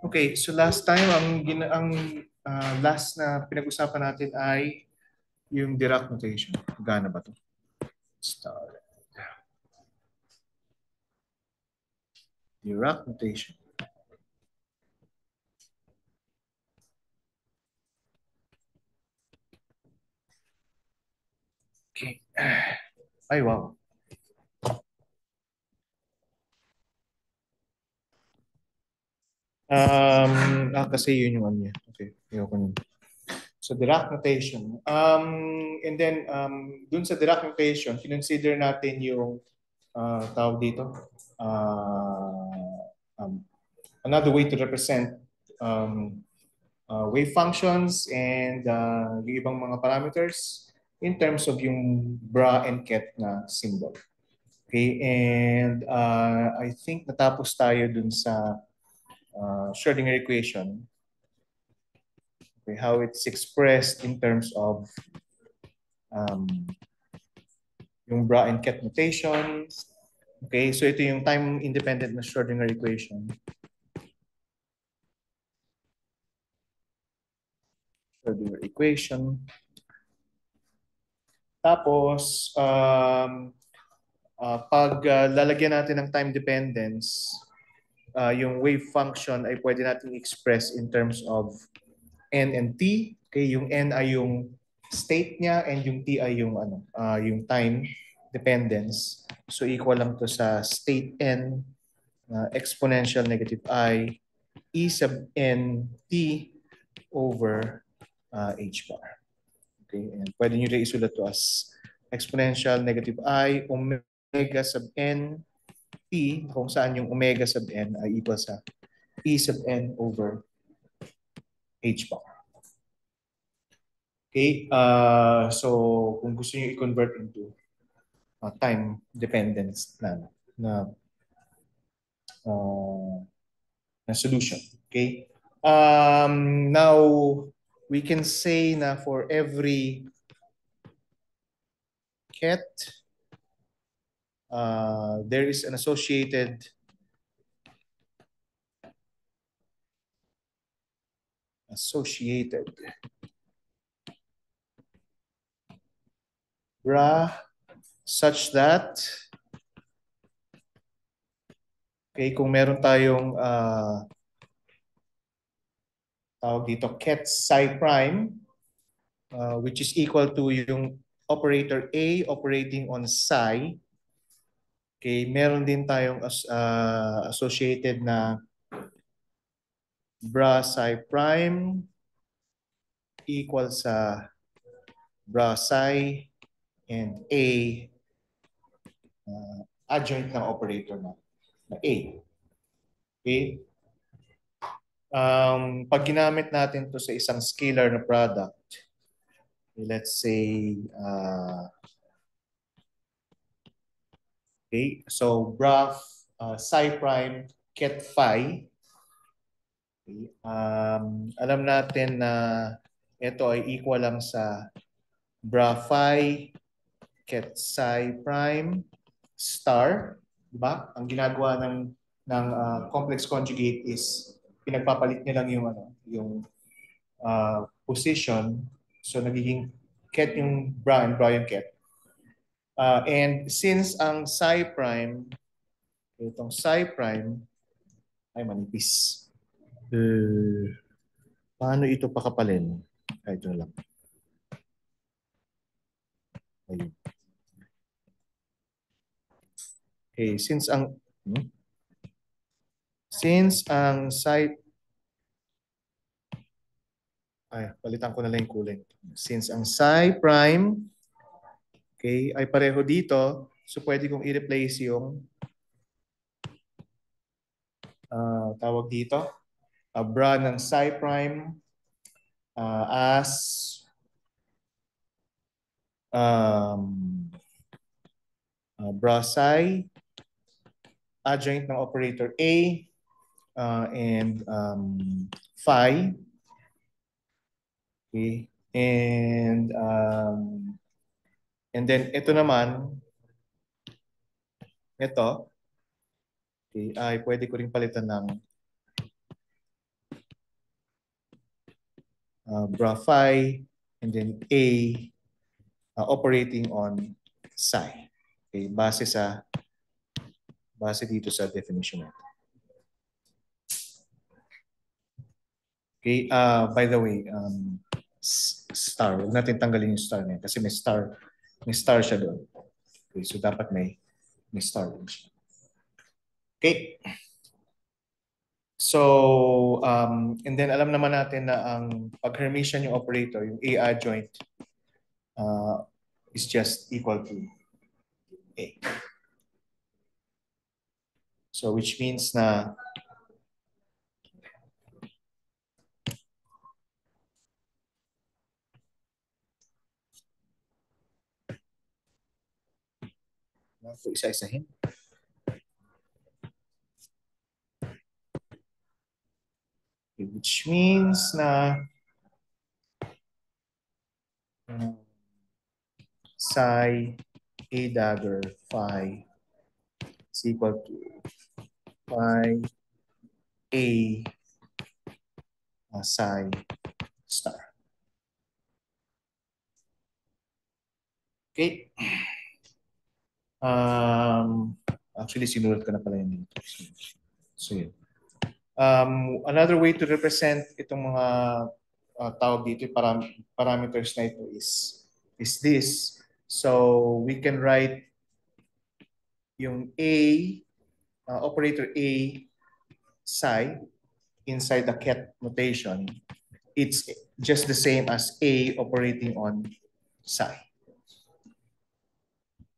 Okay, so last time last na pinag-usapan natin ay yung Dirac notation. Gana ba 'to? Start. Dirac notation. Okay. Ay, wow. Kasi yun yung ano niya. Okay, ayoko nun. So Dirac notation. And then dun sa Dirac notation, consider natin yung tawag dito. Um, Another way to represent wave functions and yung ibang mga parameters in terms of yung bra and ket na symbol. Okay, and I think natapos tayo dun sa Schrodinger equation. Okay, how it's expressed in terms of um, yung bra and ket notation. Okay, so ito yung time-independent na Schrodinger equation. Schrodinger equation. Tapos, pag lalagyan natin ng time dependence, yung wave function ay pwede natin express in terms of n and t. Okay, yung n ay yung state niya and yung t ay yung yung time dependence. So equal lang to sa state n exponential negative I e sub n t over h bar. Okay, and pwede nyo rin isulat to as exponential negative I omega sub n t kung saan yung omega sub n ay equal sa e sub n over h bar. Okay, so kung gusto niyo i-convert into time dependence uh, na solution. Okay, now we can say na for every ket there is an associated bra such that okay, kung meron tayong tawag dito ket psi prime which is equal to yung operator A operating on psi. Okay, meron din tayong associated na bra psi prime equal sa bra psi and A adjoint ng operator na A. Okay? Pag ginamit natin to sa isang scalar na product, let's say, okay, so bra psi prime ket phi, okay, alam natin na ito ay equal lang sa bra phi ket psi prime star, di ba? Ang ginagawa ng complex conjugate is pinagpapalit niya lang yung position. So nagiging ket yung bra and bra yung ket. And since ang psi prime, itong psi prime ay manipis. Paano ito pakapalin? Ay, ito na lang. Ayun. Okay, since ang psi ay, palitan ko na lang yung kulay. Since ang psi prime okay, ay pareho dito, so pwede kong i-replace yung tawag dito, bra ng psi prime as bra psi adjoint ng operator A and phi. Okay. And then ito naman, ito, okay, ay pwede ko rin palitan ng bra phi, and then A operating on psi. Okay, base dito sa definition natin. Okay, by the way, star, huwag natin tanggalin yung star niya kasi may star siya doon. Okay, so dapat may star din siya. Okay. So, and then alam naman natin na ang pag Hermitian yung operator, yung A adjoint is just equal to A. So, which means na isa-isahin. Which means na psi A dagger phi is equal to phi A psi star. Okay. Actually, sinulat ko na pala yun dito. So, yun. Another way to represent itong mga tawag dito, parameters na ito is this. So, we can write yung A, operator A psi inside the ket notation. It's just the same as A operating on psi.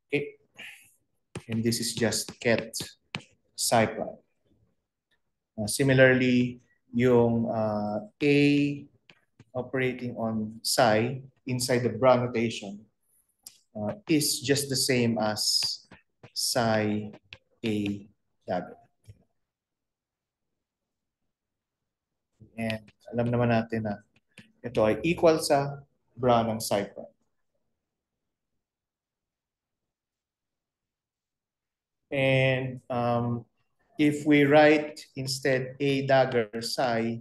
Okay. And this is just ket psi prime. Similarly, yung A operating on psi inside the bra notation is just the same as psi A dagger. And alam naman natin na ito ay equal sa bra ng psi prime. And if we write instead A dagger psi,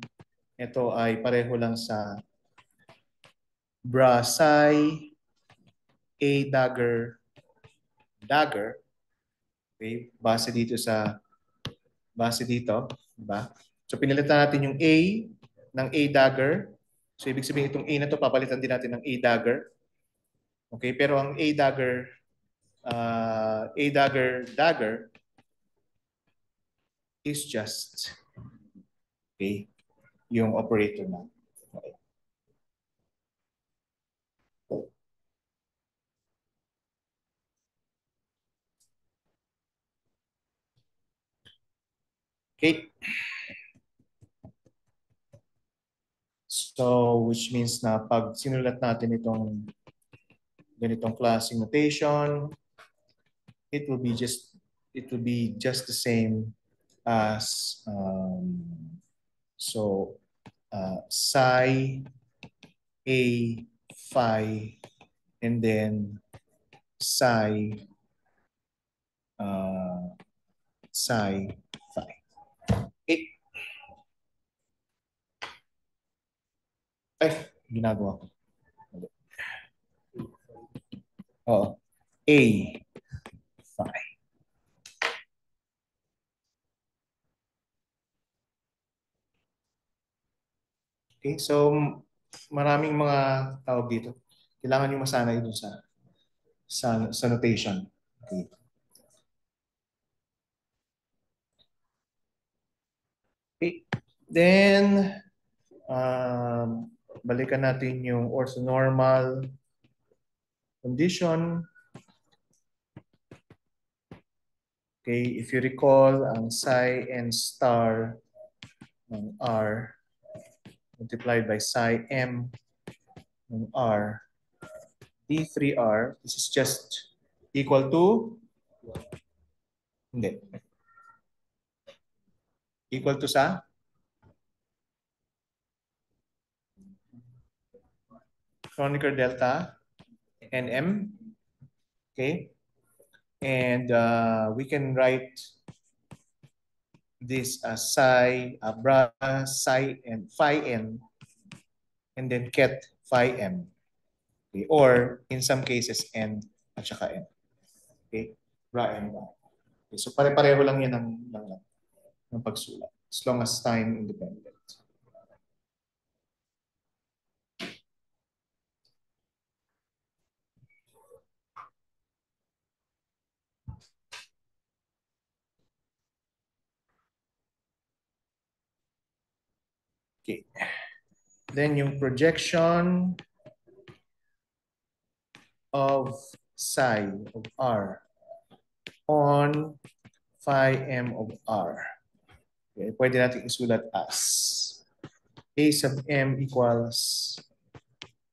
ito ay pareho lang sa bra psi A dagger dagger. Okay, base dito, diba? So pinalitan natin yung A ng A dagger. So ibig sabihin itong A na to papalitan din natin ng A dagger. Okay, pero ang A dagger is just okay, yung operator na. Okay. Okay. So, which means na pag sinulat natin itong ganitong klaseng notation, it will be just the same as psi A phi and then psi psi phi. Okay. Ay, ginagawa ko. Oh, A phi. Okay, so maraming mga tawag dito. Kailangan nyo masanay dun sa notation. Okay. Okay. Then, balikan natin yung orthonormal condition. Okay, if you recall, ang psi n star ng R multiplied by psi m ng R D3R, this is just equal to, hindi, equal to sa Kronecker delta NM. Okay, and we can write this as psi bra psi and phi n and then ket phi m. Okay? Or in some cases, n at saka n. Okay? Ra and ra. Okay? So pare-pareho lang yan ng pagsulat as long as time independent. Okay. Then yung projection of psi of r on phi m of r. Okay, pwede natin isulat as a sub m equals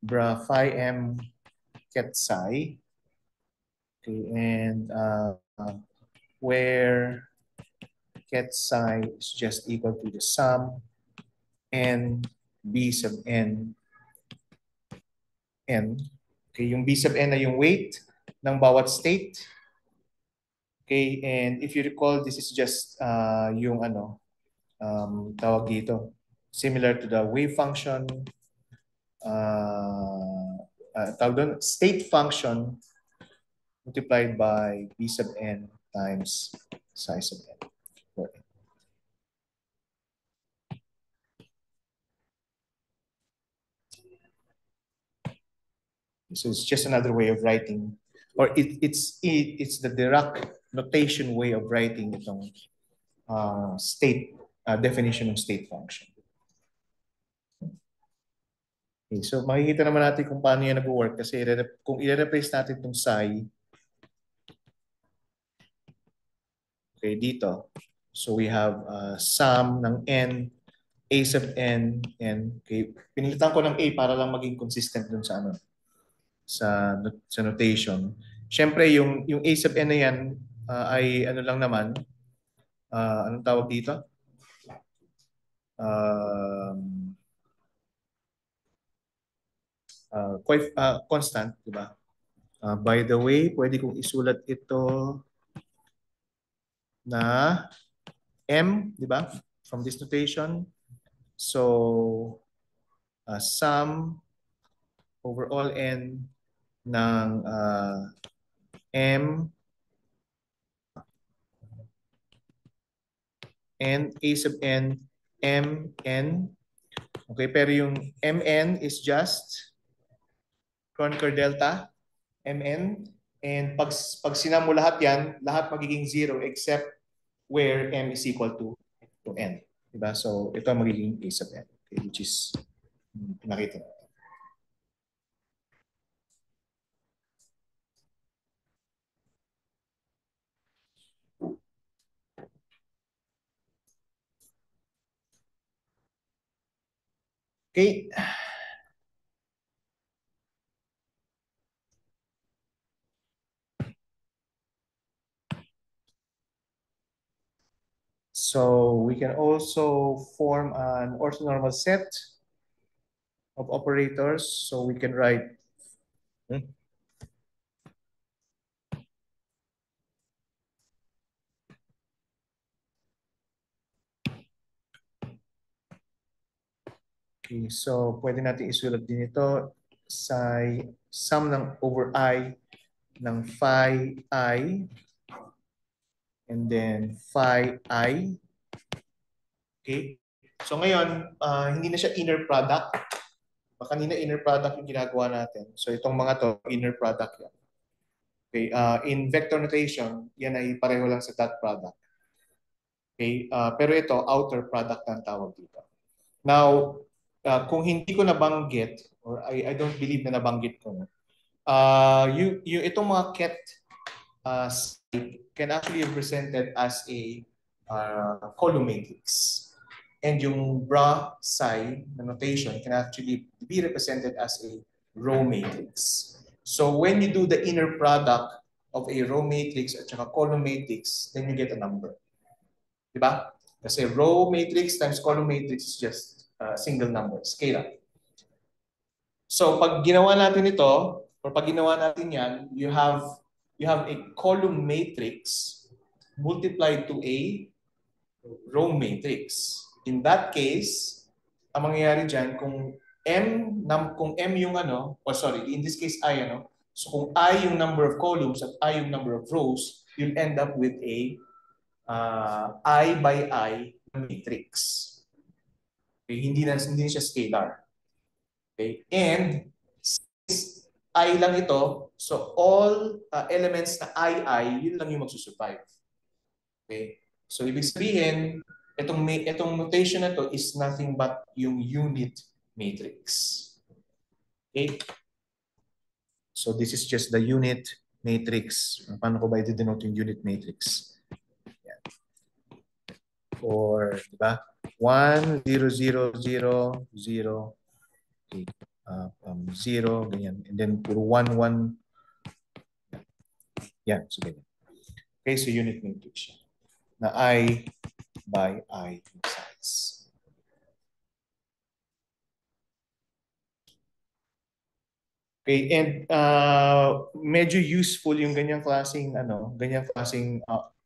bra phi m ket psi. Okay, and where ket psi is just equal to the sum n b sub n n. Okay, yung b sub n ay yung weight ng bawat state. Okay, and if you recall, this is just yung tawag dito, similar to the wave function, tawag doon, state function multiplied by b sub n times psi sub n. So it's just another way of writing, or it's the Dirac notation way of writing itong state definition of state function. Okay, so makikita naman natin kung paano yan nag-work kasi kung i-replace natin itong psi, okay, dito. So we have sum ng n, a sub n, n. Okay, pinilitan ko ng a para lang maging consistent dun sa sa notation. Siyempre, yung a sub n na yan ay ano lang naman, anong tawag dito? Constant, di ba? By the way, pwede kong isulat ito na m, di ba? From this notation. So, sum over all n ng m n a sub n m n. Okay, pero yung mn is just Kronecker delta mn, and pag sinam mo lahat yan, lahat magiging 0 except where m is equal to n. Diba? So ito ang magiging a sub n, okay, which is nakita natin. Okay. So we can also form an orthonormal set of operators. So we can write okay, so pwede natin isulat din ito sa sum ng over I ng phi I and then phi I. Okay? So ngayon, hindi na siya inner product. Kanina inner product yung ginagawa natin. So itong mga to, inner product yan. Okay? In vector notation, yan ay pareho lang sa dot product. Okay? Pero ito, outer product ang tawag dito. Now, kung hindi ko nabanggit, or I don't believe na nabanggit ko, itong mga ket can actually be presented as a column matrix. And yung bra psi na notation can actually be represented as a row matrix. So when you do the inner product of a row matrix at saka column matrix, then you get a number. Diba? Kasi row matrix times column matrix is just a single number, scalar. So pag ginawa natin ito, or pag ginawa natin yan, you have a column matrix multiplied to a row matrix. In that case, ang mangyayari dyan, kung kung M yung ano, oh sorry, in this case I ano, so kung I yung number of columns at I yung number of rows, you'll end up with a I by I matrix. Okay, hindi na siya scalar. Okay? And since I lang ito, so all elements na yun lang yung magsusurvive. Okay? So ibig sabihin, itong notation na to is nothing but yung unit matrix. Okay? So this is just the unit matrix. Paano ko ba i-denote yung unit matrix? Yan. Or, di ba? 1, 0, 0, 0, 0, okay. 0, ganyan. And then puro 1, 1. Yan, so ganyan. Okay, so unit matrix siya. Na I by I size. Okay, and medyo useful yung ganyang klaseng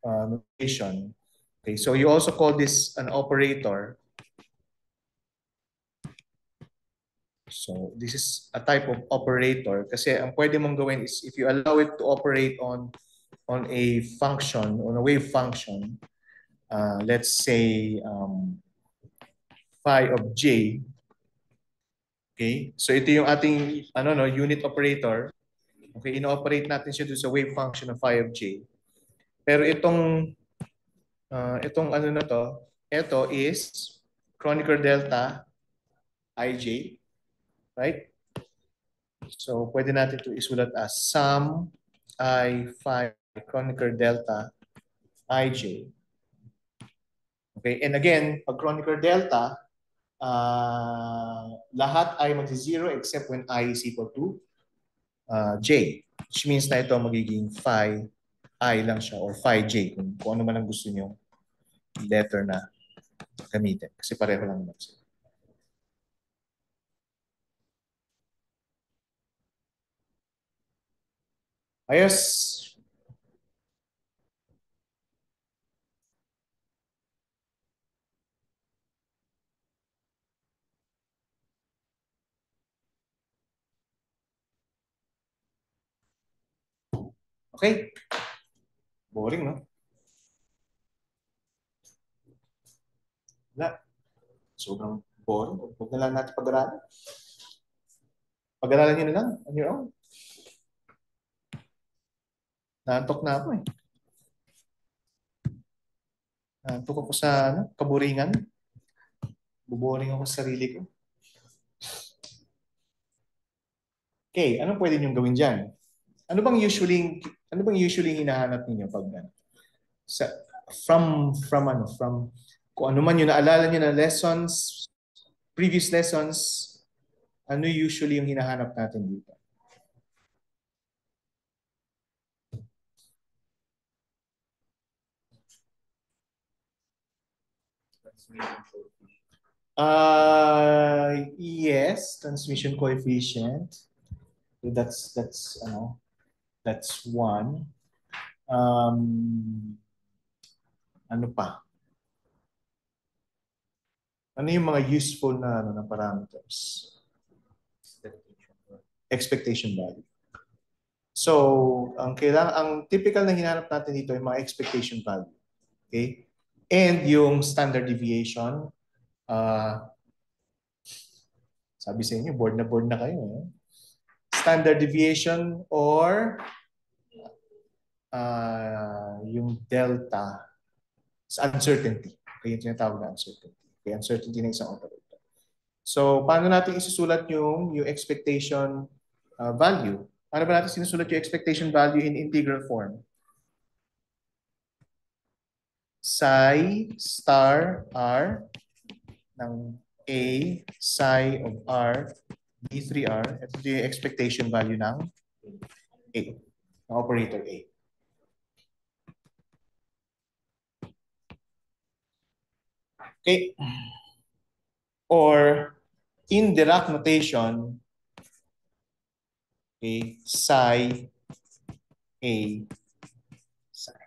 notation. Okay, so you also call this an operator. So this is a type of operator kasi ang pwede mong gawin is if you allow it to operate on a function, on a wave function, let's say phi of j. Okay? So ito yung ating unit operator. Okay, ino-operate natin siya doon sa wave function of phi of j. Pero itong ano na to, ito is Kronecker delta ij, right? So pwede natin ito isulat as sum I phi Kronecker delta ij. Okay, and again, pag Kronecker delta, lahat ay mag-zero except when I is equal to j, which means na ito magiging phi I lang siya or phi j kung ano man ang gusto nyo letter na gamitin kasi pareho lang naman sila. Ayos. Okay. Boring, no? Wala. Sobrang boring. Huwag na lang natin pag-aralan. Pag-aralan nyo na lang on your own. Naantok na ako eh. Naantok ako sa kaburingan. Buboring ako sa sarili ko. Okay, anong pwede nyo gawin dyan? Ano bang usually hinahanap niyo pag sa from kung ano man yung naalala niyo na lessons, previous lessons, ano usually yung hinahanap natin dito? Yes, transmission coefficient. That's one. Ano pa? Ano yung mga useful na parameters? Expectation value. So, ang typical na hinanap natin dito ay mga expectation value. Okay? And yung standard deviation, sabi sa inyo, board na kayo. Eh? Standard deviation or yung delta sa uncertainty. Okay, yung tinatawag na uncertainty. Okay, uncertainty ng isang operator. So, paano natin isusulat yung expectation value? Paano ba natin sinusulat yung expectation value in integral form? Psi star r ng A psi of r d3r. Ito yung expectation value ng A, ng operator A. Okay. Or in Dirac notation, okay, psi A psi.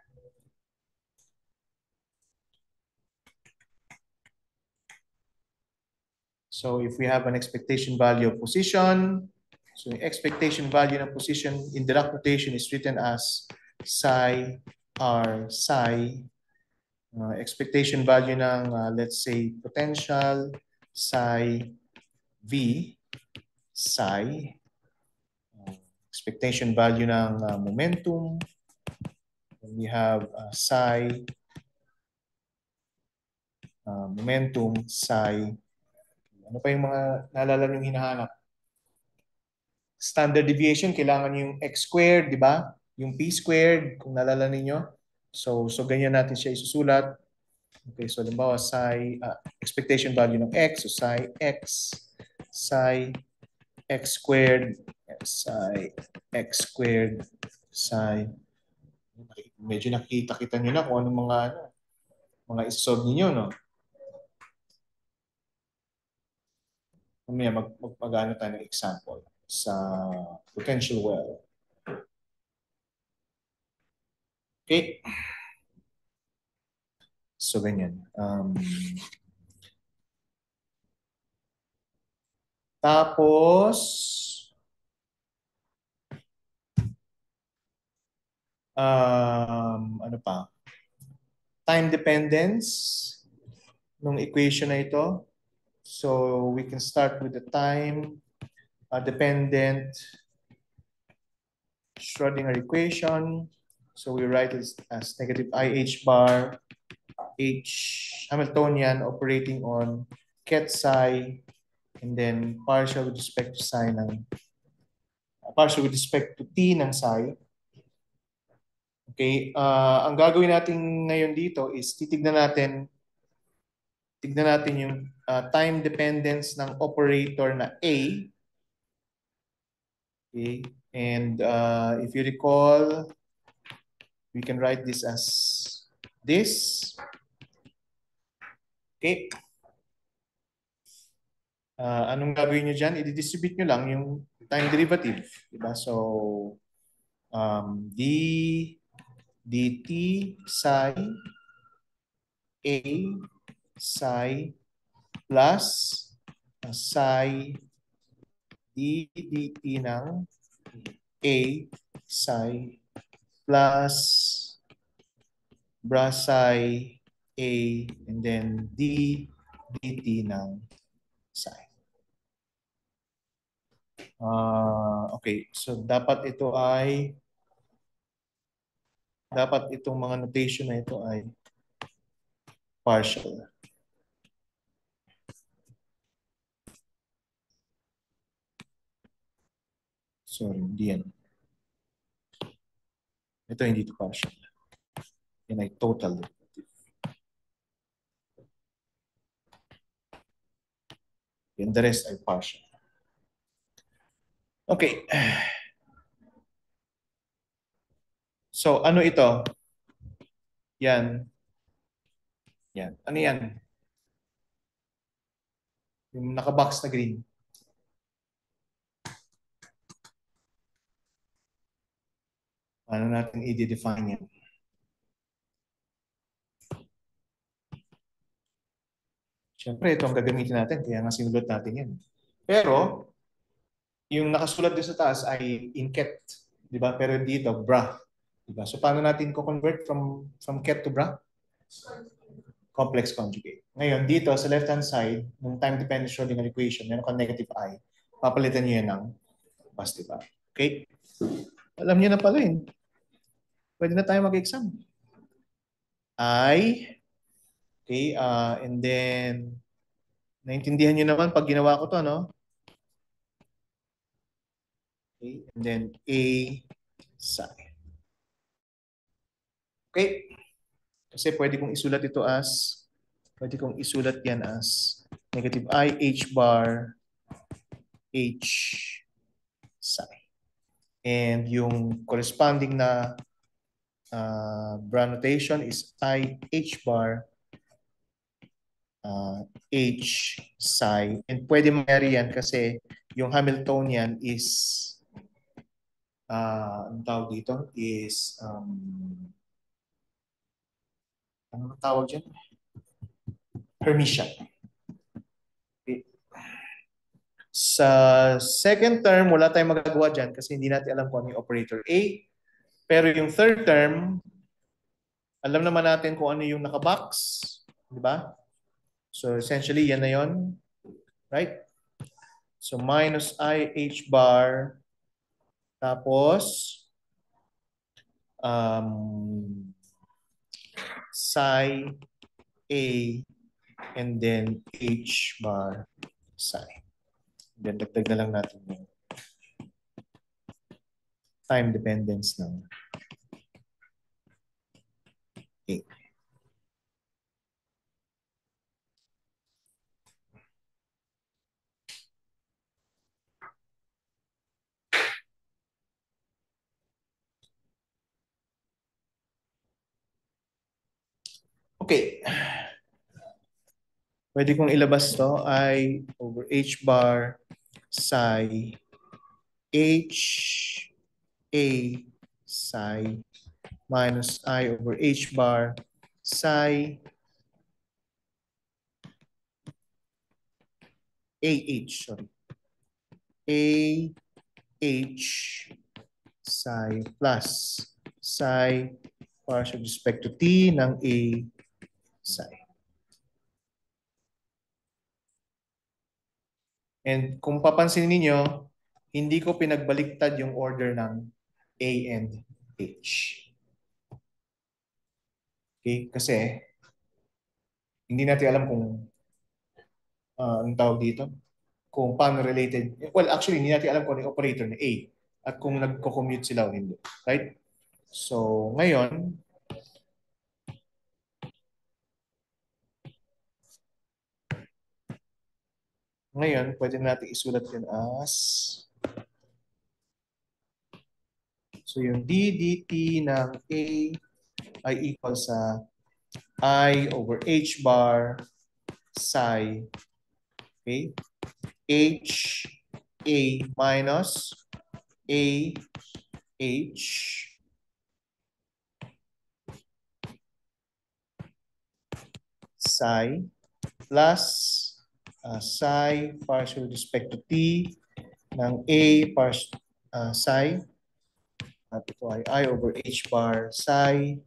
So if we have an expectation value of position, so the expectation value of position in Dirac notation is written as psi r psi. Expectation value ng let's say potential psi v psi. Expectation value ng momentum. We have psi momentum psi. Ano pa yung mga naalala niyong hinahanap? Standard deviation, kailangan yung x squared, di ba? Yung p squared, kung naalala ninyo. So ganyan natin siya isusulat. Okay, so halimbawa, expectation value ng x, so psi x squared, psi x squared, psi. Medyo nakita-kita nyo na kung anong mga isolve ninyo, no? Mamaya mag-ano tayo ng example sa potential well. Okay. So, ganyan. Tapos, ano pa? Time dependence ng equation na ito. So, we can start with the time dependent Schrodinger equation. So, we write it as negative IH bar H Hamiltonian operating on ket psi and then partial with respect to psi ng partial with respect to t ng psi. Okay, ang gagawin natin ngayon dito is tignan natin yung time dependence ng operator na A. Okay, and if you recall, we can write this as this. Okay. Anong gagawin nyo dyan? I-distribute nyo lang yung time derivative. Diba? So, d dt psi a psi plus psi d dt ng a psi plus bra psi a and then d dt ng psi. Okay, so dapat itong mga notation na ito ay partial. Sorry, hindi yan. Ito hindi ito partial. Yan ay total derivative. And the rest ay partial. Okay. So, ano ito? Yan. Yan. Ano yan? Yung nakabox na green. Paano natin i-define yan? Siyempre, ito ang gagamitin natin. Kaya nga sinulat natin yan. Pero, yung nakasulat doon sa taas ay in ket. Di ba? Pero dito, bra. Di ba? So, paano natin ko-convert from ket to bra? Complex conjugate. Ngayon, dito sa left-hand side, ng time-dependent Schrodinger equation, meron kang negative I. Papalitan nyo yan ng positive I. Okay? Alam niyo na pala yun. Pwede na tayo mag-exam. I. Okay, and then, naintindihan niyo naman pag ginawa ko to, no? Okay, and then A psi. Okay? Kasi pwede kong isulat yan as negative I H bar H psi. And yung corresponding na bra notation is I H bar H psi. And pwede mangyari yan kasi yung Hamiltonian is ang tawag dito is ano tawag dyan? Hermitian. Okay. Sa second term, wala tayong magagawa dyan kasi hindi natin alam kung ano yung operator A. Pero yung third term, alam naman natin kung ano yung nakabox. Di ba? So essentially, yan na yon, right? So minus I H bar, tapos um, psi A, and then H bar psi. Then dagdag na lang natin yung time dependence ng A. Okay. Pwede kong ilabas to I over H bar psi H A psi minus I over H bar psi AH, sorry. AH psi plus psi partial with respect to T ng A psi. And kung papansin niyo, hindi ko pinagbaliktad yung order ng A and H. Okay? Kasi hindi natin alam kung anong tawag dito, kung paano related. Well, actually, hindi natin alam kung ano yung operator ng A at kung nagko-commute sila o hindi. Right? So, ngayon, pwede natin isulat yun as, so yung d dt ng A ay equal sa I over H bar psi, okay? H A minus A H psi plus psi partial with respect to T ng A psi at ito ay I over H bar psi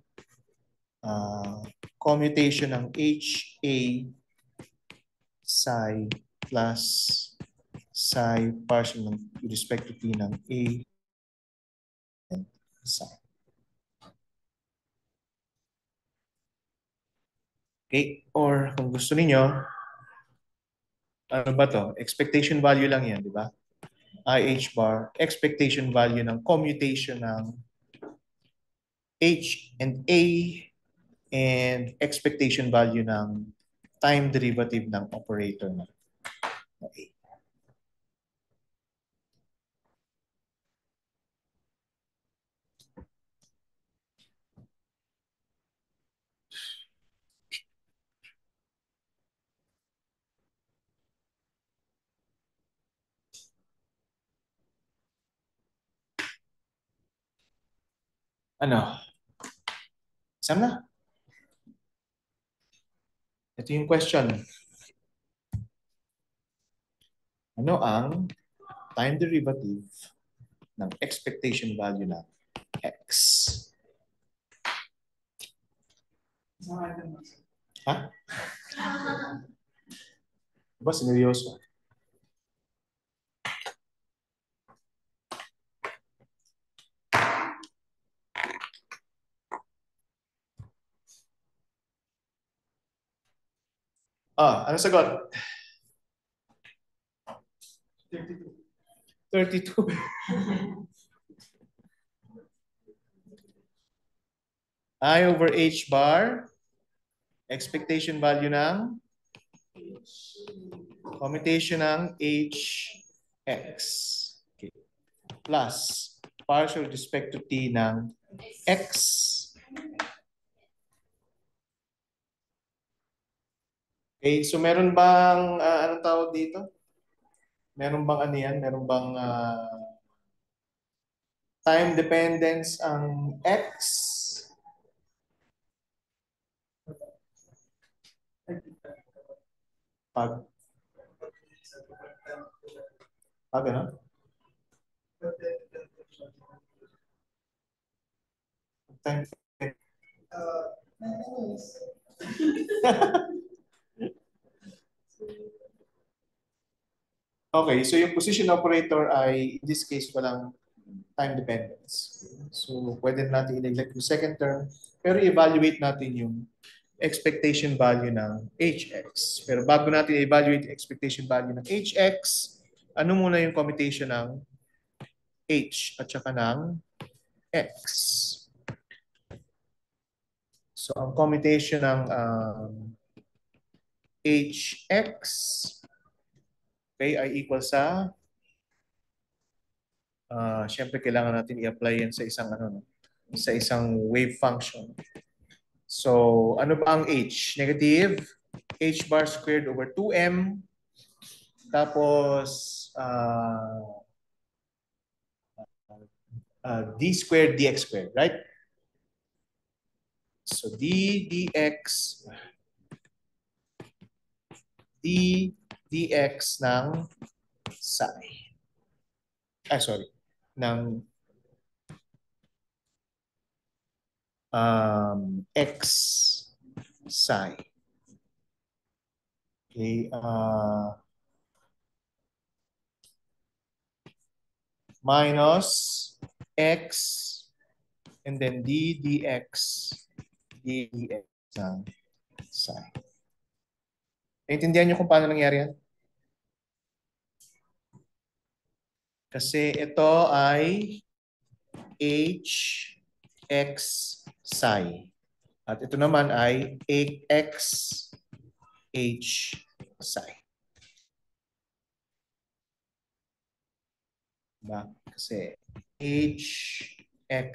commutation ng HA psi plus psi partial with respect to T ng A and psi. Okay? Or kung gusto niyo, ano ba to? Expectation value lang yan, di ba? IH bar, expectation value ng commutation ng H and A and expectation value ng time derivative ng operator ng A. Ano? Saan na? Ito yung question. Ano ang time derivative ng expectation value ng X? Ha? Diba, sineryoso? Ano sagot? 32. I over H bar, expectation value ng commutation ng HX. Okay. Plus, partial with respect to T ng X. Okay, so meron bang, anong tawag dito? Meron bang ano yan? Meron bang time dependence ang X? Pag Gano'n? Time. Okay, so yung position operator ay, in this case, walang time dependence. So, pwede natin i-neglect yung second term, pero evaluate natin yung expectation value ng hx. Pero bago natin evaluate yung expectation value ng hx, ano muna yung commutation ng h at saka ng x? So, ang commutation ng hx, okay, ay equal sa, syempre kailangan natin i-apply yan sa isang, ano, no? Sa isang wave function. So, ano ba ang h? Negative h bar squared over 2m. Tapos, d squared dx squared, right? So, d dx ng psi. Sorry. Ng x psi. Okay. Minus x and then d dx ng psi. Naintindihan niyo kung paano nangyari yan? Kasi ito ay h x psi. At ito naman ay x h psi. Diba? Kasi h x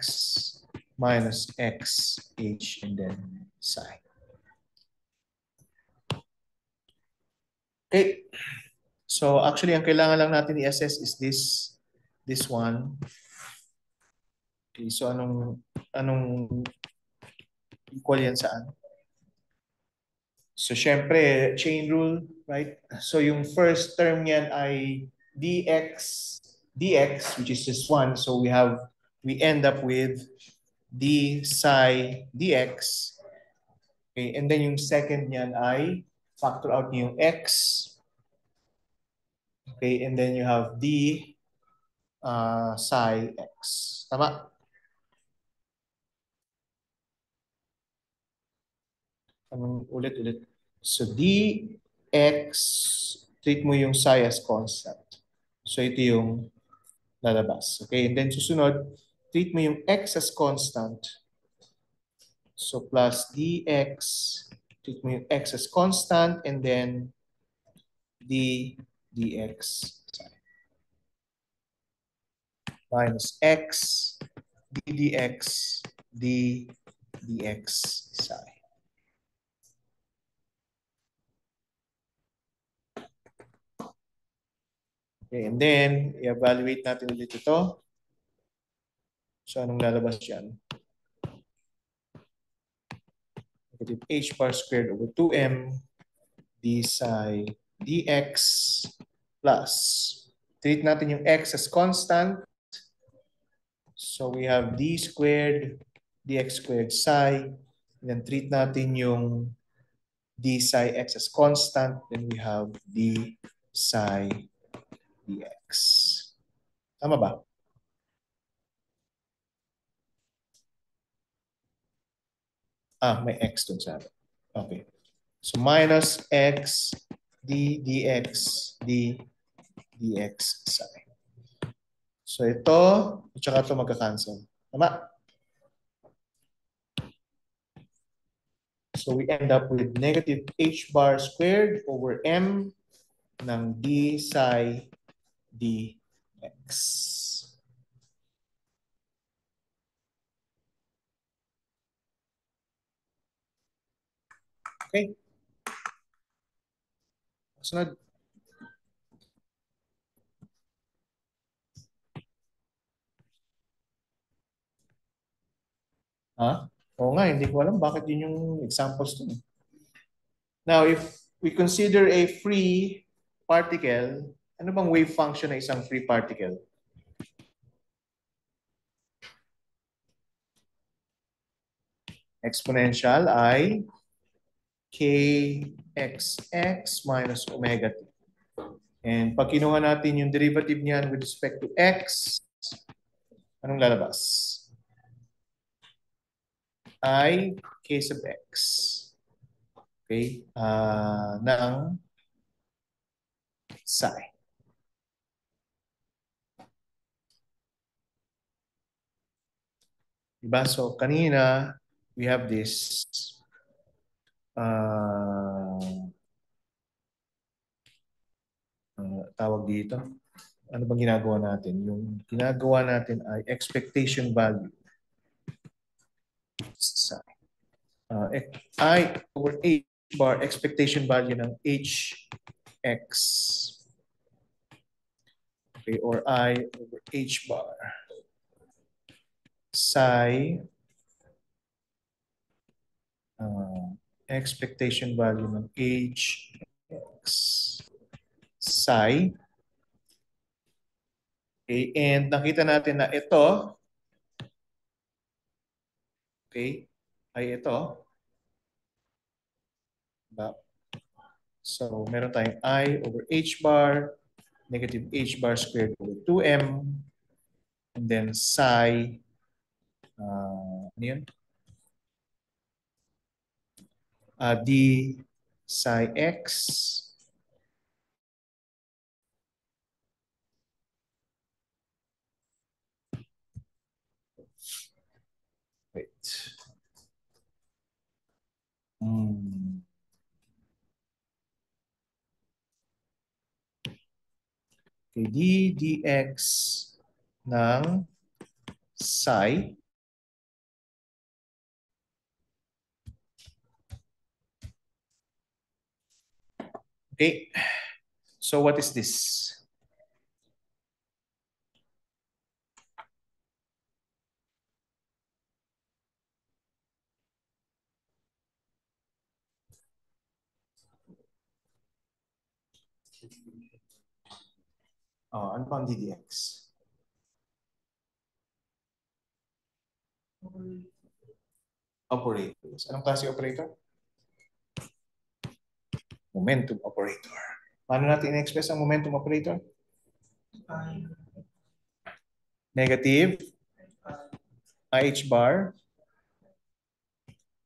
minus x h and then psi. Okay. So actually, ang kailangan lang natin i-assess is this one. Okay, so anong equal yan saan? So syempre, chain rule, right? So yung first term niyan ay dx, which is this one. So we end up with d psi dx. Okay, and then yung second niyan ay factor out niyo yung x. Okay, and then you have d psi x. Tama? Ulit-ulit. So dx, treat mo yung psi as constant. So ito yung lalabas. Okay, and then susunod, treat mo yung x as constant. So plus dx, treat mo yung x as constant, and then d dx minus x, d dx, d dx psi. Okay, and then, i-evaluate natin ulit ito. So, anong lalabas dyan? Negative h bar squared over 2m d psi dx plus. Treat natin yung x as constant. So, we have d squared dx squared psi. And then, treat natin yung d psi x as constant. Then, we have d psi dx. Tama ba? May x dun sa akin. Okay. So minus x d dx d dx psi. So ito, at saka ito magka-cancel. Tama? So we end up with negative h bar squared over m ng d psi dx. Okay. Sunod. Ha? Oo nga, hindi ko alam bakit yun yung examples dun. Now, if we consider a free particle Ano bang wave function ng isang free particle? Exponential ay kxx minus omega t. And pag kinuha natin yung derivative niyan with respect to x, anong lalabas? Ay k sub x. Okay? Ng psi. Diba? So, kanina, we have this tawag dito. Ano bang ginagawa natin? Yung ginagawa natin ay expectation value. Sa, I over H bar, expectation value ng HX. Okay, or I over H bar. Psi expectation value ng HX. Psi. Okay, and nakita natin na ito, okay, ay ito. Diba? So, meron tayong I over H bar, negative H bar squared over 2M, and then psi, ano yun? D psi x. Wait. Okay, d dx ng psi. Okay, so what is this? Ano pa ang ddx? Operators. Anong klase operator? Momentum operator. Paano natin i-express ang momentum operator? Negative IH bar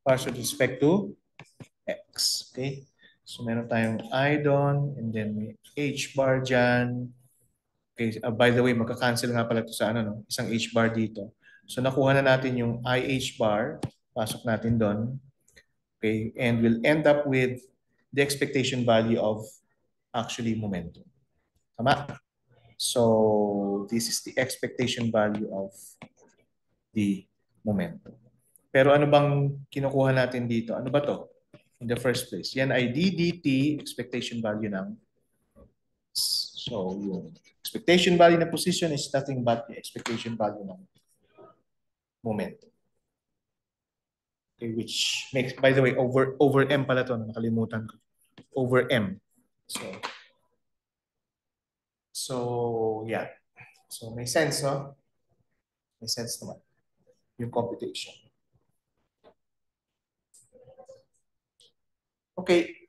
partial with respect to X. Okay? So meron tayong I doon and then may H bar dyan. Okay, by the way, magka-cancel nga pala ito sa ano, no? Isang H bar dito. So nakuha na natin yung IH bar. Pasok natin doon. Okay, and we'll end up with the expectation value of actually momentum. Tama? So this is the expectation value of the momentum. Pero ano bang kinukuha natin dito? Ano ba to? In the first place. Yan ay d dt, expectation value ng. So yung expectation value ng position is nothing but the expectation value ng momentum. Okay, which makes, by the way, over M pala to, nakalimutan ko. Over M. So yeah. So may sense, no? May sense naman yung computation. Okay.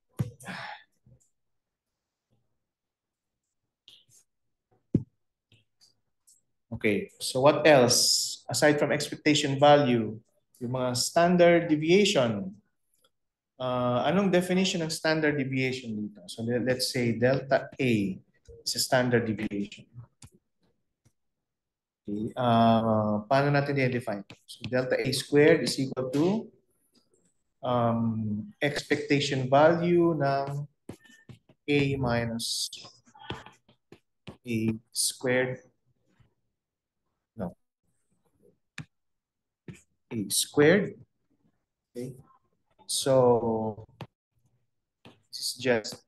Okay, so what else? Aside from expectation value, yung mga standard deviation. Anong definition ng standard deviation dito? So let's say delta A is a standard deviation. Okay, paano natin i-define? So delta A squared is equal to expectation value ng A minus A squared. No. A squared. Okay. So this is just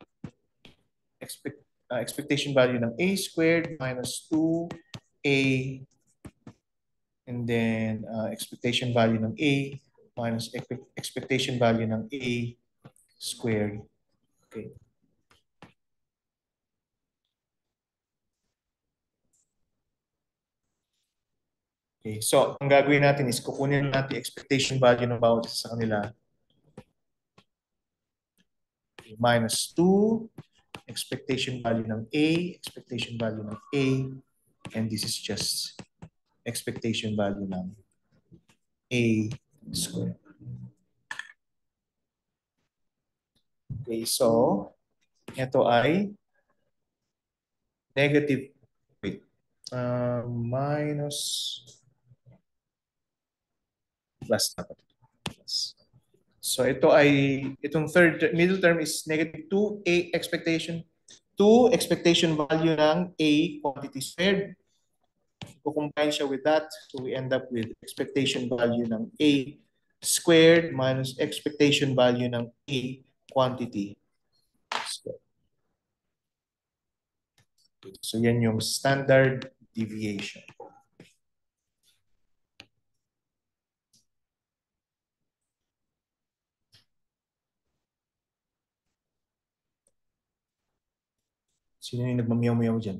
expectation value ng A squared minus 2A and then expectation value ng A minus expectation value ng A squared. Okay. Okay, so ang gagawin natin is kukunin natin expectation value ng bawat isa sa kanila. Minus 2, expectation value ng A, expectation value ng A, and this is just expectation value ng A squared. Okay, so ito ay negative, wait, minus, plus dapat. Plus. So ito ay, itong middle term is negative 2, A expectation, 2 expectation value ng A quantity squared. Combine siya with that, so we end up with expectation value ng A squared minus expectation value ng A quantity squared. So yan yung standard deviation. Sino yung nagmamiyaw-miyaw dyan?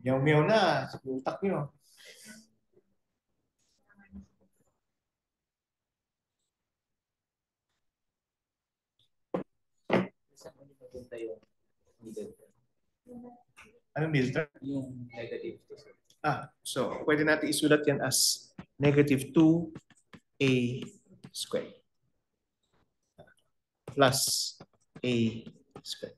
Miyaw-miyaw na sa utak nyo. Anong middle term? Yung negative. So pwede natin isulat yan as negative 2A squared plus A squared.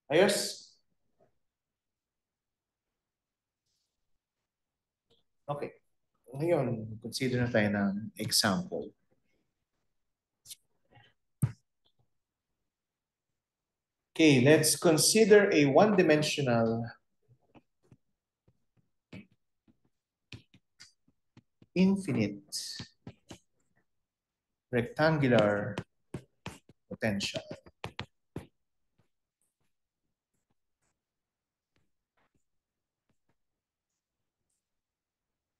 Ayos? Okay. Ngayon, consider na tayo ng example. Okay, let's consider a one-dimensional infinite rectangular potential.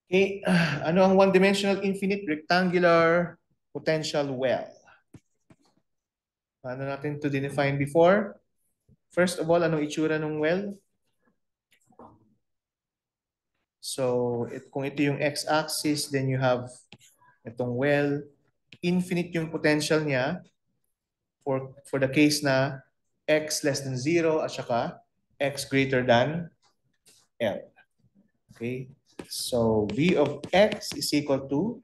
Okay, ano ang one-dimensional infinite rectangular potential well? Paano natin to define before? First of all, anong itsura ng well? So, kung ito yung x-axis, then you have itong well. Infinite yung potential niya for the case na x less than 0 at saka x greater than L. Okay? So, v of x is equal to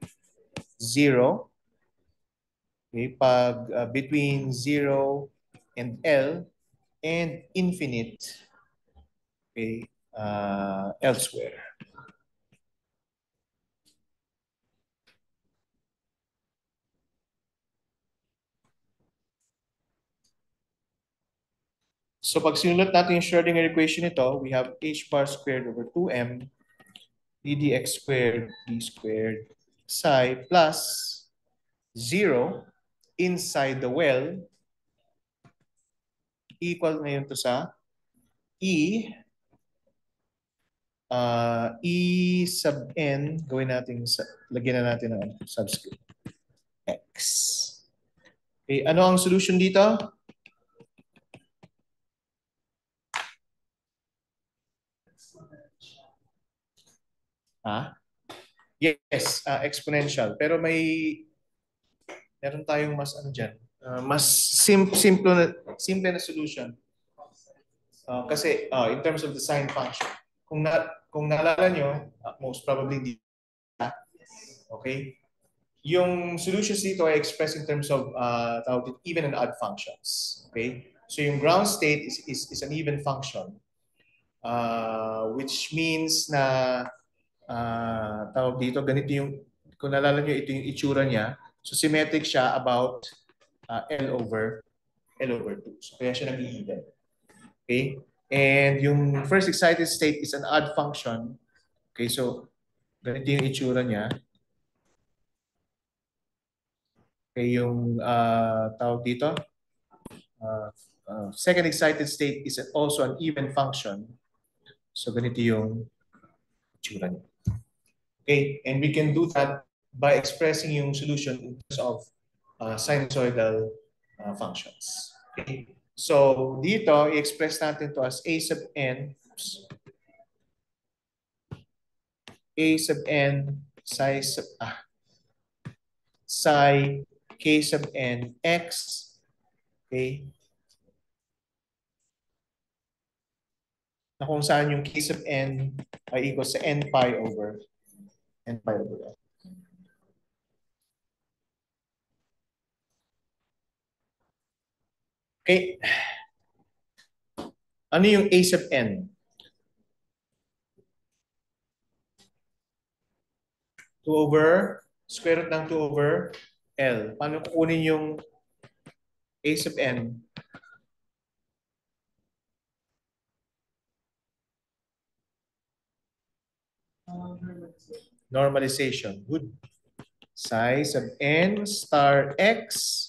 0. Okay? Pag between 0 and L and infinite, okay, elsewhere. So pag sinulat natin yung Schrodinger equation nito, we have h bar squared over 2m d dx squared d squared psi plus 0 inside the well equal ngayon to sa e e sub n, gawin natin, lagyan na natin ng subscript x. Okay, ano ang solution dito? Yes, exponential. Pero meron tayong mas ano dyan, mas simple na solution. Kasi in terms of the sign function, kung naalala nyo, most probably di. Okay? Yung solutions dito ay expressed in terms of even and odd functions. Okay? So yung ground state is an even function, which means na tawag dito, ganito yung, kung naalala nyo, ito yung itsura niya. So symmetric siya about L over 2. So kaya siya nag-even. Okay? And yung first excited state is an odd function. Okay, so ganito yung itsura niya. Okay, yung tawag dito, uh, second excited state is also an even function. So ganito yung itsura niya. Okay, and we can do that by expressing yung solution in terms of sinusoidal functions. Okay? So dito, i-express natin to as a sub n, a sub n psi sub psi k sub n x, okay, na kung saan yung k sub n ay equal sa n pi over L. Okay, ano yung a sub n? 2 over square root ng 2 over L. Paano kukunin yung a sub n? Normalization. Good. Psi sub n star x,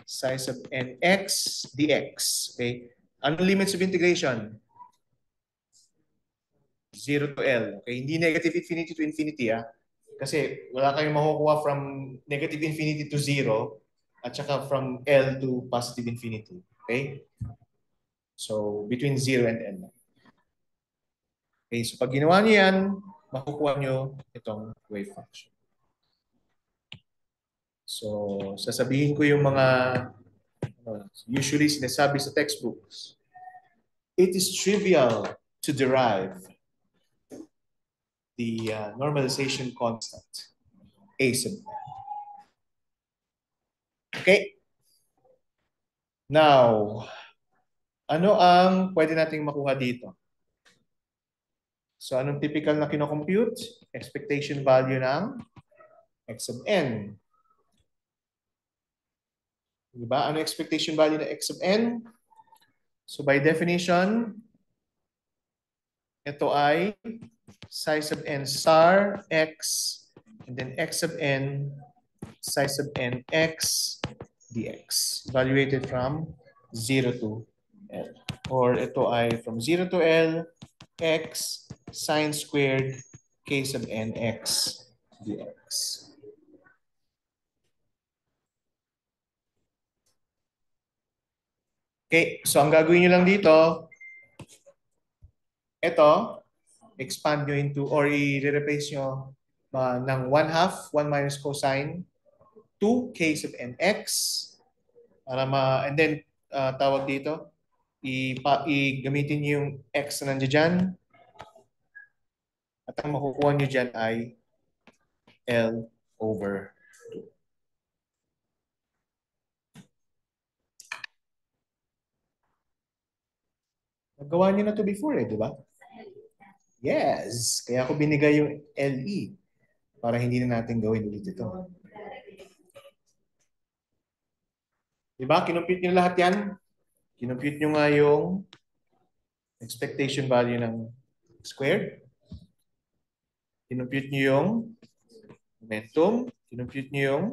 psi sub nx dx. Okay? Anong limits of integration? 0 to L. Okay? Hindi negative infinity to infinity. Kasi wala kayong makukuha from negative infinity to 0 at saka from L to positive infinity. Okay? So, between 0 and L. Okay? So, pag ginawa nyo yan, makukuha nyo itong wave function. So, sasabihin ko yung mga usually sinasabi sa textbooks. It is trivial to derive the normalization constant, A sub n. Okay? Now, ano ang pwede nating makuha dito? So, anong typical na kinocompute? Expectation value ng x sub n. Diba? Ano expectation value ng x sub n? So, by definition, ito ay psi sub n star x and then x sub n psi sub n x dx. Evaluated from 0 to L. Or ito ay from 0 to L, x sine squared k sub n x dx. Okay, so ang gagawin nyo lang dito, ito, expand nyo into or i-replace nyo ng 1/2, 1 minus cosine 2 k sub nx para and then tawag dito, i-gamitin nyo yung x na nandiyan dyan at ang makukuha nyo dyan ay L over 2. Nagawa nyo na to before di ba? Yes. Kaya ako binigay yung LE para hindi na natin gawin ulit ito. Di ba? Kinumpute nyo lahat yan. Kinumpute nyo nga yung expectation value ng squared. Kinumpute nyo yung momentum. Kinumpute nyo yung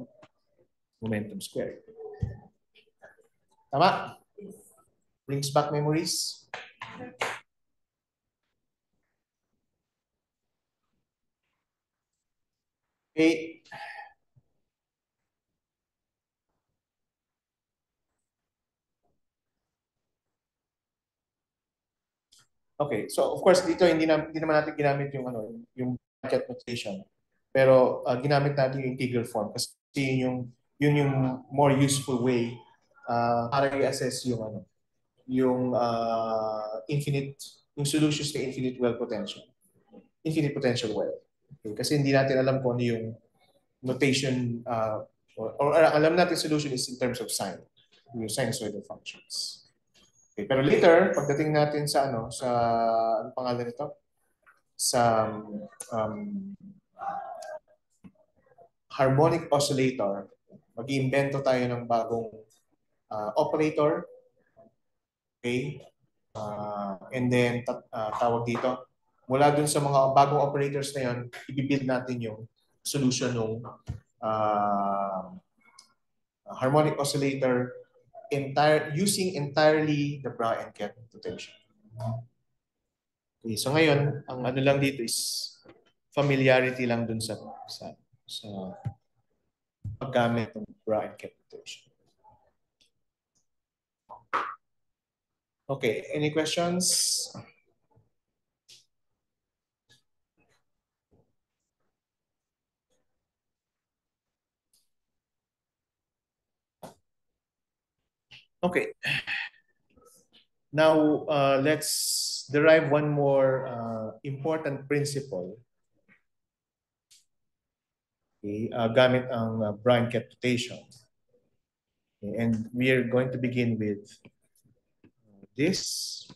momentum squared. Tama? Brings back memories. Okay. Okay. So of course dito hindi naman natin ginamit yung yung bracket notation. Pero ginamit natin yung integral form kasi yun yung more useful way para i-assess yung infinite, yung solutions to infinite well potential. Infinite potential well. Okay? Kasi hindi natin alam kung ano yung notation or alam natin solution is in terms of sign, yung sinusoidal functions. Okay, pero later, pagdating natin sa ano pangalan nito? Sa harmonic oscillator, mag-iimbento tayo ng bagong operator. Okay? And then, tawag dito, mula dun sa mga bagong operators na yun, ibibuild natin yung solution ng harmonic oscillator using entirely the Bra and Ket notation. Okay, so ngayon, ang ano lang dito is familiarity lang dun sa paggamit ng Bra and Ket notation. Okay, any questions? Okay. Now, let's derive one more important principle. Okay, gamit ang Bra and Ket notation. Okay, and we are going to begin with this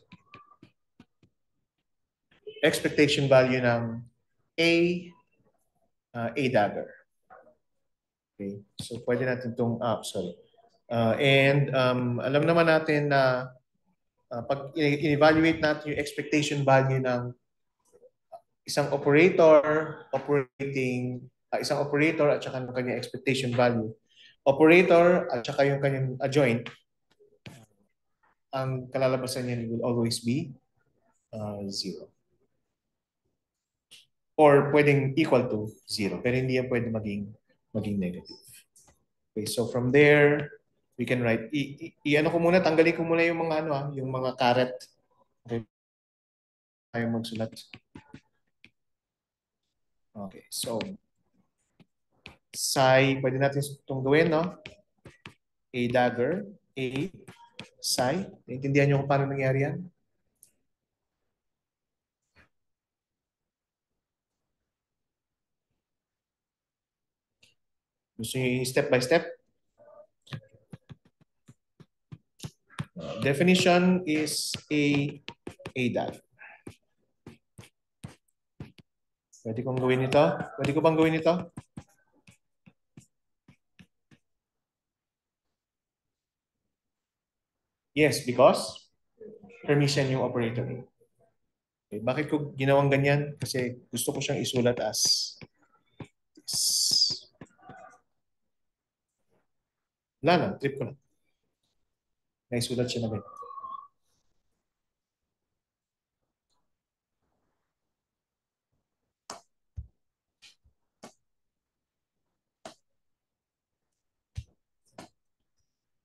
expectation value ng A dagger. Okay, so pwede natin itong, sorry. Alam naman natin na pag in-evaluate natin yung expectation value ng isang operator isang operator at saka ng kanyang expectation value. Operator at saka yung kanyang adjoint, ang kalalabasan niya will always be 0. Or pwedeng equal to 0. Pero hindi yan pwede maging negative. Okay, so from there, we can write, ano ko muna, tanggalin ko muna yung mga yung mga caret. Okay. Tayo magsulat. Okay, so psi, pwede natin itong gawin, no? A dagger, A, psi. Naintindihan niyo kung paano nangyari yan? Gusto niyo step by step? Definition is A dagger. Pwede kong gawin ito? Pwede ko bang gawin ito? Yes, because Hermitian yung operator. Okay, bakit ko ginawang ganyan? Kasi gusto ko siyang isulat as wala lang, trip ko lang. Naisulat siya na ganyan.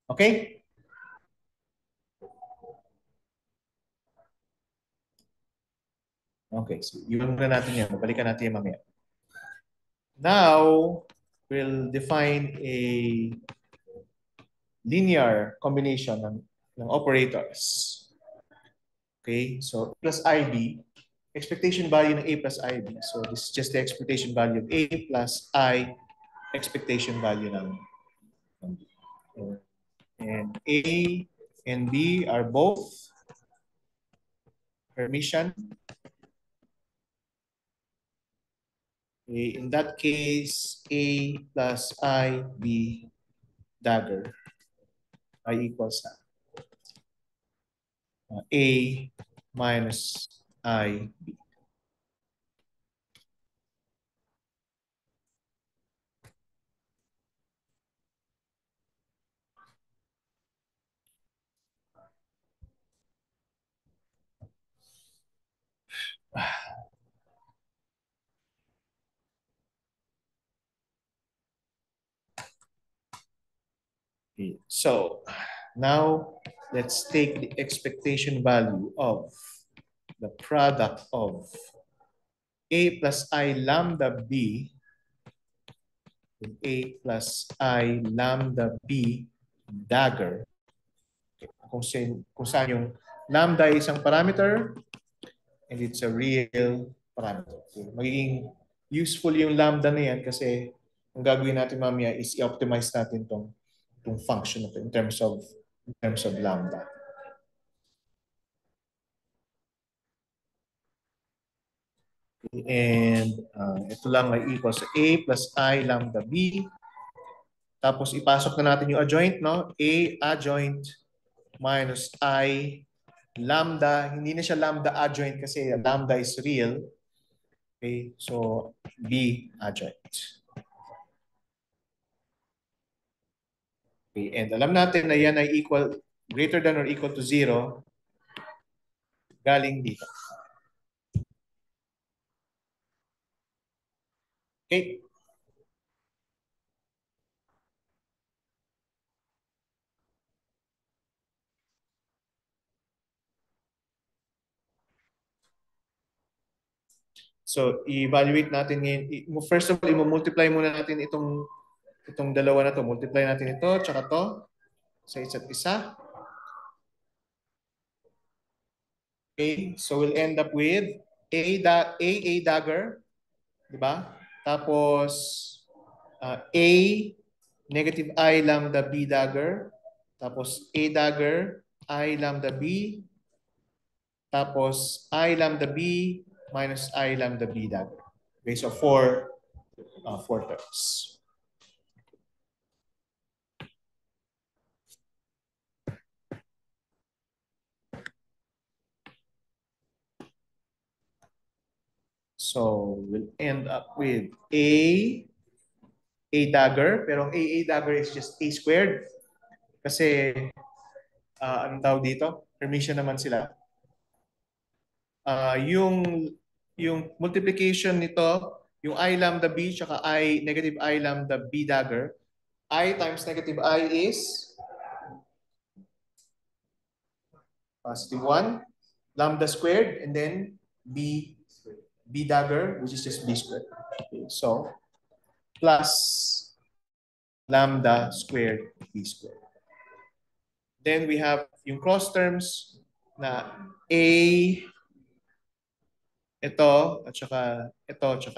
Okay? Okay, so iwan na natin yan. Babalikan natin yan mamaya. Now, we'll define a linear combination ng operators. Okay, so plus IB, expectation value ng A plus IB. So this is just the expectation value of A plus I expectation value ng B. And A and B are both Hermitian. Okay, in that case, A plus I, B dagger, I equals A minus I, B. Okay. So now let's take the expectation value of the product of A plus I lambda B with A plus I lambda B dagger. Okay. Kung saan yung lambda ay isang parameter and it's a real parameter. Okay. Magiging useful yung lambda na yan kasi ang gagawin natin mamaya is i-optimize natin tong function in terms of lambda. And ito lang ay equals to A plus I lambda B. Tapos ipasok na natin yung adjoint, no? A adjoint minus I lambda, hindi na siya lambda adjoint kasi lambda is real. Okay, so B adjoint. Okay, and alam natin na yan ay equal, greater than or equal to 0 galing dito. Okay, so i-evaluate natin ngayon. First of all, i-multiply muna natin itong dalawa na to. Multiply natin ito, tsaka to sa isa't isa. Okay, so we'll end up with A dagger, di ba? Tapos A negative I lambda B dagger. Tapos A dagger, I lambda B. Tapos I lambda B minus I lambda B dagger. Okay, so four terms. So we'll end up with A dagger, pero ang A dagger is just A squared. Kasi, anong tawag dito? Hermitian naman sila. Yung multiplication nito, yung I lambda B tsaka negative I lambda B dagger, I times negative I is positive 1, lambda squared, and then B dagger, which is just B squared. Okay, so, plus lambda squared B squared. Then we have yung cross terms na A, ito, at saka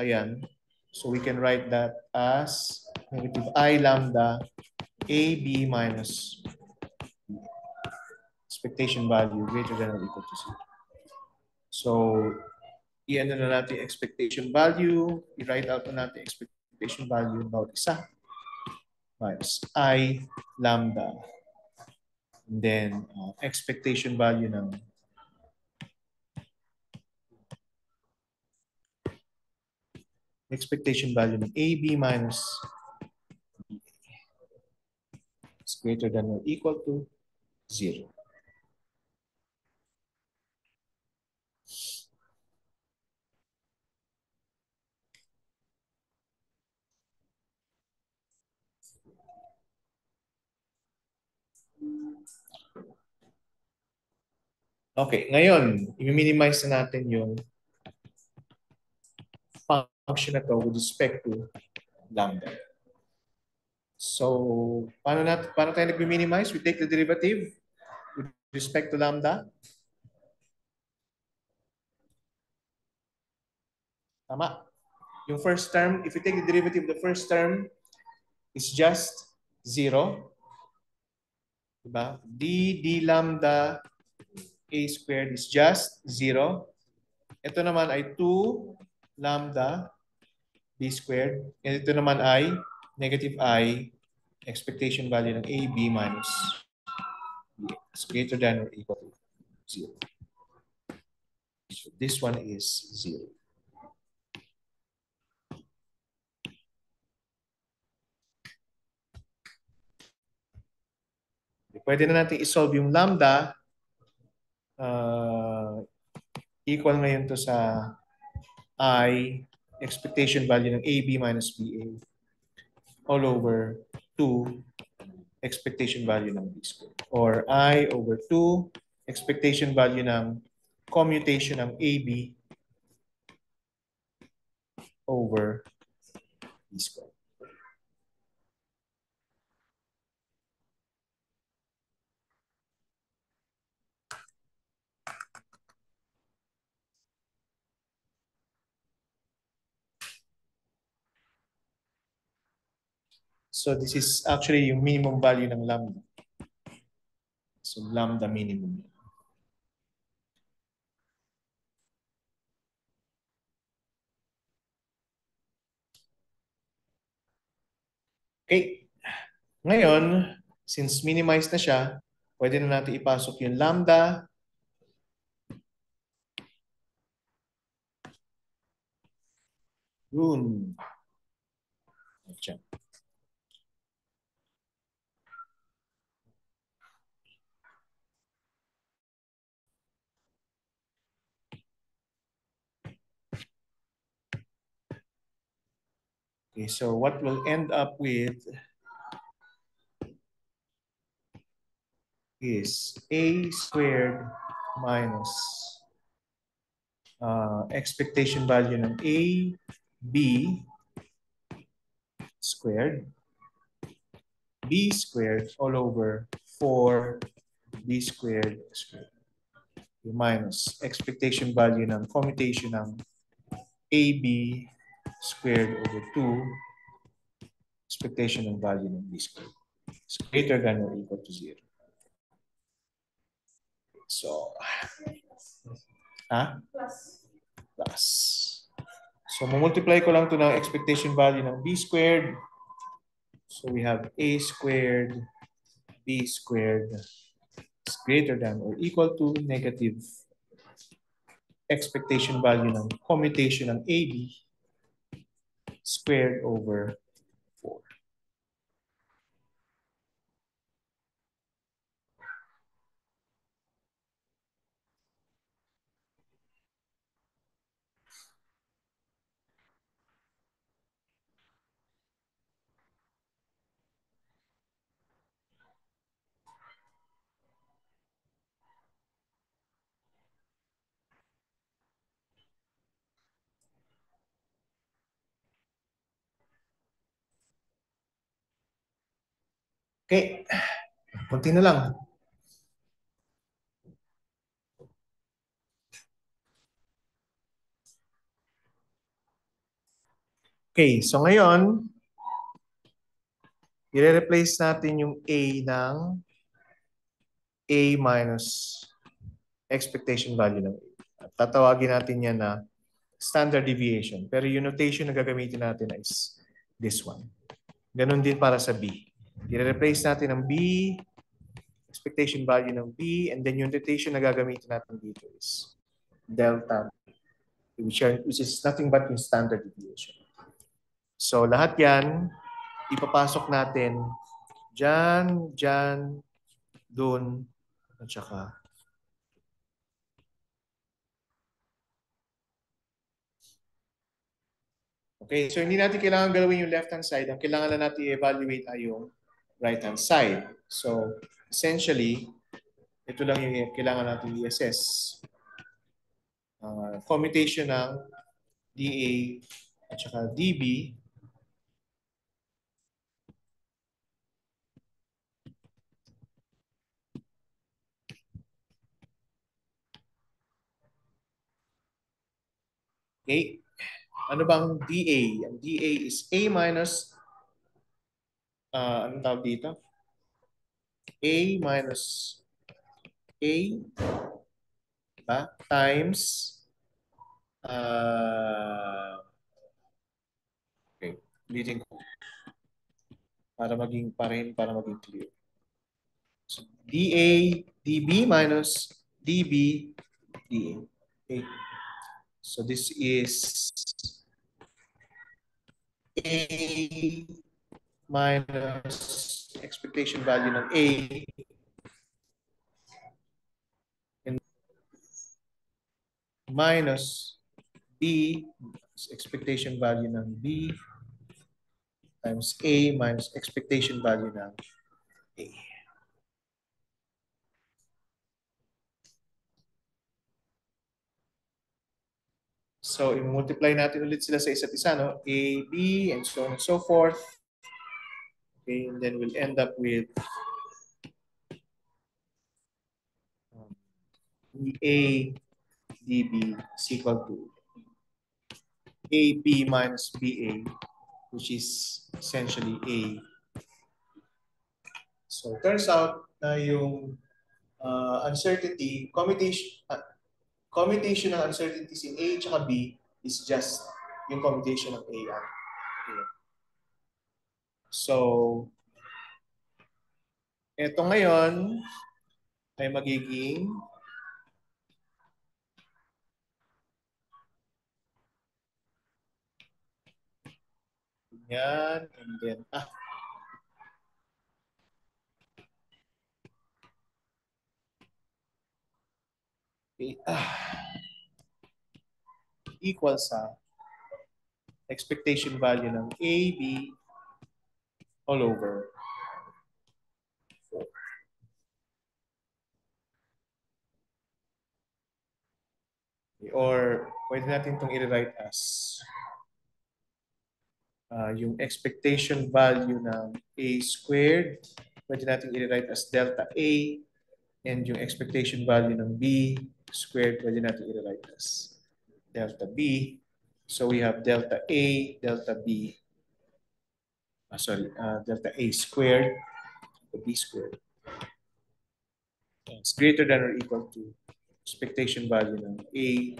yan. So we can write that as negative I lambda AB minus expectation value greater than or equal to 0. So, i-ano na natin expectation value, i-write out na natin expectation value ng bawat isa minus I lambda. And then, expectation value ng AB minus is greater than or equal to 0. Okay, ngayon, i-minimize na natin yung function na to with respect to lambda. So, paano tayo nag-minimize? We take the derivative with respect to lambda. Tama. Yung first term, if you take the derivative, the first term is just 0. Diba? D lambda A squared is just 0. Ito naman ay 2 lambda B squared. And ito naman ay negative I expectation value ng AB minus B is greater than or equal to 0. So this one is 0. Pwede na natin isolve yung lambda. Equal ngayon to sa I expectation value ng AB minus BA all over 2 expectation value ng B squared. Or I over 2 expectation value ng commutation ng AB over B squared. So this is actually yung minimum value ng lambda. So lambda minimum. Okay. Ngayon, since minimized na siya, pwede na natin ipasok yung lambda Yun. Diyan. Okay, so what we'll end up with is a squared minus expectation value ng a, b squared, b squared all over 4b squared squared minus expectation value ng commutation ng ab squared over 2 expectation ng value ng b squared is greater than or equal to 0. So, plus. So, multiply ko lang to ng expectation value ng b squared. So, we have a squared, b squared is greater than or equal to negative expectation value ng commutation ng AB squared over 4. Okay, konti na lang. Okay, so ngayon, i-replace natin yung A ng A minus expectation value ng A. At tatawagin natin yan na standard deviation. Pero yung notation na gagamitin natin is this one. Ganon din para sa B. I-replace natin ang B, expectation value ng B, and then yung notation na gagamitin natin dito is delta, which is nothing but yung standard deviation. So lahat yan, ipapasok natin dyan, dun, at saka okay, so hindi natin kailangan galawin yung left-hand side. Ang kailangan na natin i-evaluate ay yung right-hand side. So, essentially, ito lang yung kailangan natin i-assess. Commutation ng DA at saka DB. Okay. Ano bang DA? Ang DA is A minus, anong tawag dito? A minus A, diba? Times, okay, ulitin ko. Para maging clear. So, DA, DB minus DB, DA. Okay. So this is A minus expectation value ng A and minus B expectation value ng B times A minus expectation value ng A. So, i-multiply natin ulit sila sa isa't isa, no? A, B, and so on and so forth. Okay, and then we'll end up with A dB is equal to AB minus BA, which is essentially A. So, turns out na yung commutation ng uncertainties in A at B is just yung commutation ng A. Okay. So, ito ngayon ay magiging Yan. And then, okay, equal sa expectation value ng A, B, all over 4. Or pwede natin itong i-write as yung expectation value ng A squared, pwede natin i-write as delta A, and yung expectation value ng B squared, pwede natin i-write as delta B. So we have delta A, delta B, delta A squared, the B squared. It's greater than or equal to expectation value ng A,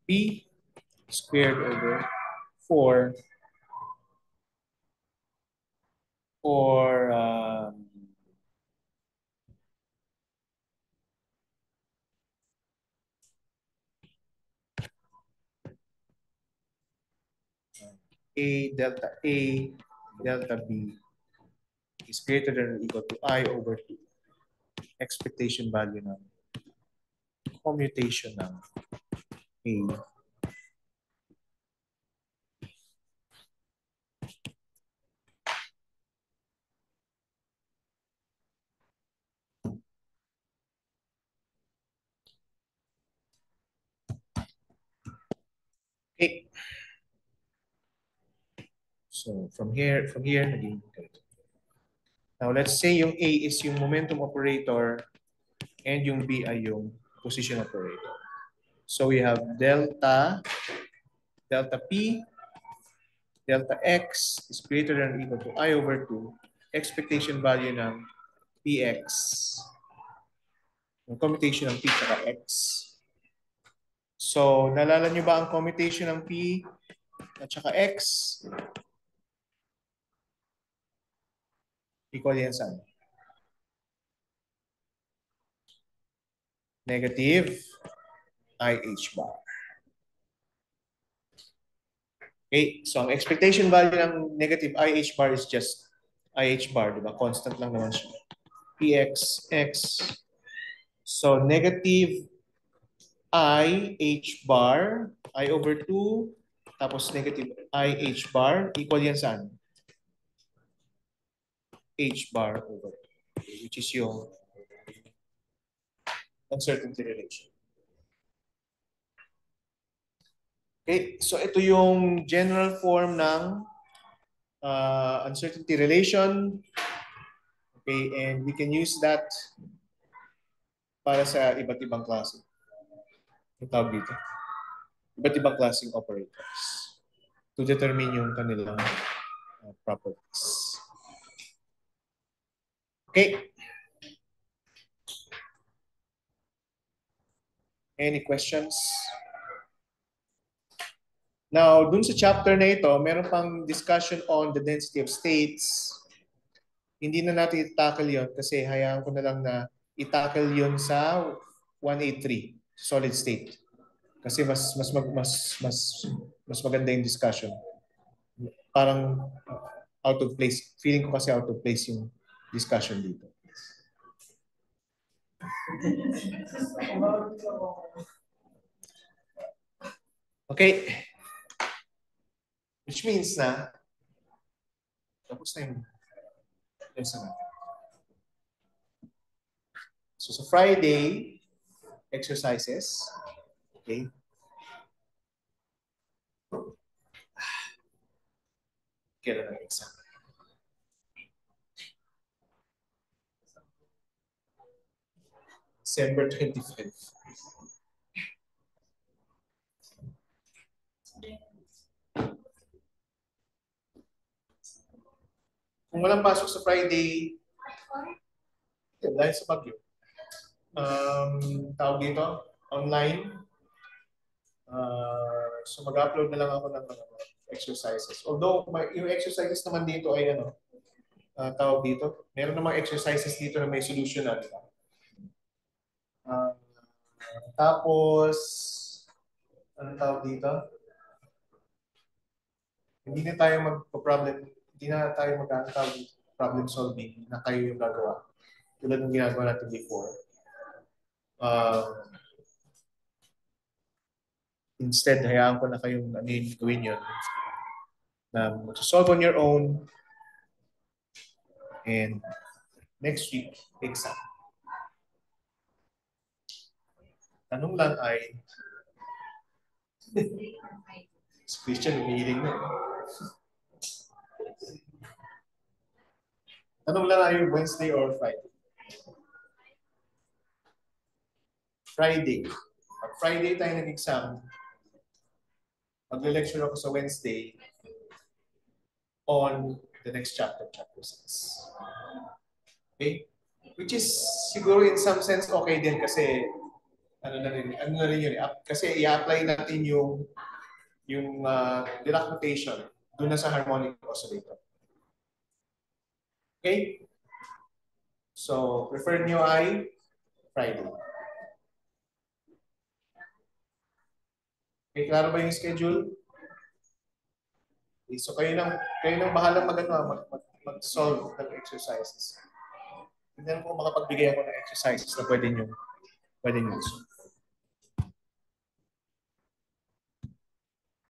B squared over 4 or A delta B is greater than or equal to I over 2 expectation value ng commutation ng A. Okay. So from here, naging ganito. Now let's say yung A is yung momentum operator and yung B ay yung position operator. So we have delta P, delta X is greater than or equal to I over 2 expectation value ng Px. Yung commutation ng P at X. So, nalala nyo ba ang commutation ng P at saka X? Equal yan saan? Negative IH bar. Okay, so ang expectation value ng negative IH bar is just IH bar, di ba? Constant lang naman siya. Px, X. So, negative IH bar, I over 2, tapos negative IH bar, equal yan saan? H bar over 2, which is yung uncertainty relation. Okay, so ito yung general form ng uncertainty relation. Okay, and we can use that para sa iba't ibang klase. Ang tawag dito. Iba't ibang klaseng operators to determine yung kanilang properties. Okay. Any questions? Now, dun sa chapter na ito, meron pang discussion on the density of states. Hindi na natin i-tackle yun kasi hayaan ko na lang na i-tackle yun sa 183, solid state. Kasi mas maganda yung discussion. Parang out of place. Feeling ko kasi out of place yung discussion dito. Okay. Which means na tapos na yung lesson natin. So sa Friday, exercises. Okay. Kailan ang exam? December 25. Kung walang pasok sa Friday, dahil sa Baguio. Tawag dito, online. So mag-upload na lang ako ng exercises. Although yung exercises naman dito ay tawag dito, meron namang exercises dito na may solution na. Tapos, anong tawag dito? Hindi na tayo magpo-problem, hindi na tayo mag-aantawag problem solving na kayo yung gagawa. Tulad ng ginagawa natin before. Instead, hayaan ko na kayong gawin yun. Na solve on your own. And next week, exam. Tanong lang ay, si Christian, umihiling na. Tanong lang ay Wednesday or Friday? Friday. Pag Friday tayo nag-exam, magle-lecture ako sa Wednesday on the next chapter, chapter 6. Okay? Which is siguro in some sense okay din kasi ano na rin yun. Kasi i-apply natin yung Dirac notation doon na sa harmonic oscillator. Okay? So, preferred nyo ay Friday. Okay, klaro ba yung schedule? Okay, so kayo nang bahalang mag-solve ng exercises. Tignan ko makapagbigay ako ng exercises na pwede nyo solve.